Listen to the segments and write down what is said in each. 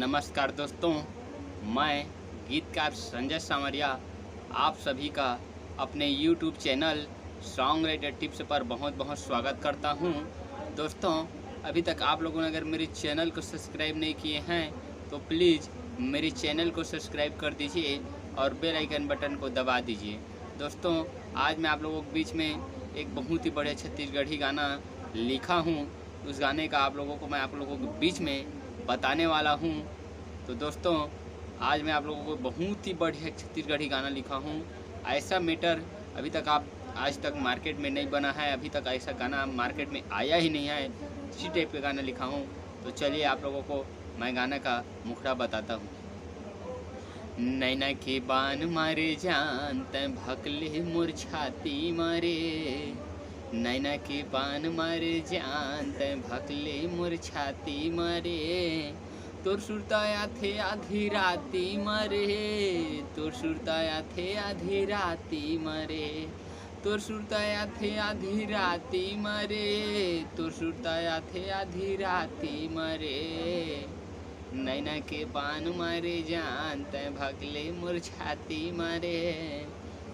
नमस्कार दोस्तों, मैं गीतकार संजय सामरिया आप सभी का अपने YouTube channel song writer tips पर बहुत बहुत स्वागत करता हूं। दोस्तों, अभी तक आप लोगों ने अगर मेरे चैनल को सब्सक्राइब नहीं किए हैं तो प्लीज़ मेरे चैनल को सब्सक्राइब कर दीजिए और बेल आइकन बटन को दबा दीजिए। दोस्तों, आज मैं आप लोगों के बीच में एक बहुत ही बढ़िया छत्तीसगढ़ी गाना लिखा हूँ। उस गाने का आप लोगों को मैं आप लोगों के बीच में बताने वाला हूँ। तो दोस्तों, आज मैं आप लोगों को बहुत ही बढ़िया छत्तीसगढ़ी गाना लिखा हूँ। ऐसा मैटर अभी तक आज तक मार्केट में नहीं बना है, अभी तक ऐसा गाना मार्केट में आया ही नहीं है। इसी टाइप का गाना लिखा हूँ। तो चलिए आप लोगों को मैं गाना का मुखड़ा बताता हूँ। नैना के बान मारे जान तै भकले मोर छाती मारे, नैना के बान मारे जान तै भकले मोर छाती मारे, तोर सुरताया थे आधी राती मारे, तोर सुरताया थे आधी राती मारे, तोर सुरताया थे आधी राती मारे, तोर सुरताया थे आधी राती मारे, नैना के बान मारे जान तै भगले मोर छाती मारे,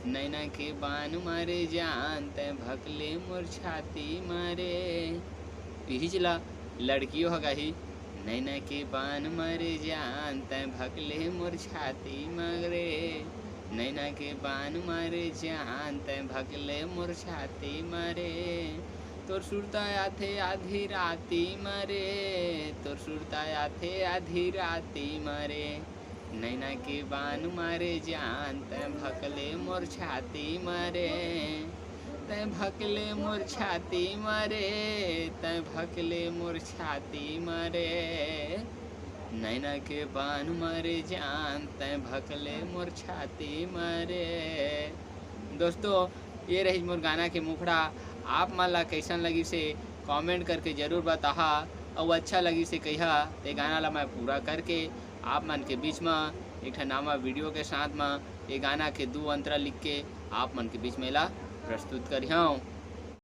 नैना के बान मारे जान तै भगले मोर छाती मारे। यही चला लड़कियों होगा ही। नैना के बान मारे जान तै भगले मोर छाती मारे, नैना के बान मारे जान तै भगले मोर छाती मारे, तोर सुरताया थे आधी राती मारे, तोर सुरताया थे आधी राती मारे, नैना के बान मारे जान तै भकले मोर छाती मारे, तै भकले मोर छाती मारे, तै भकले मोर छाती मारे, नैना के बान मारे जान तै भकले मोर छाती मारे। दोस्तों, ये रही मोर गाना के मुखड़ा। आप मन ला कैसन लगी से कमेंट करके ज़रूर बताहा और अच्छा लगी से कहिहा। ये गाना ला मैं पूरा करके आप मन के बीच में एक नामा वीडियो के साथ में ये गाना के 2 अंतरा लिख के आप मन के बीच में ला प्रस्तुत करिहाऊँ।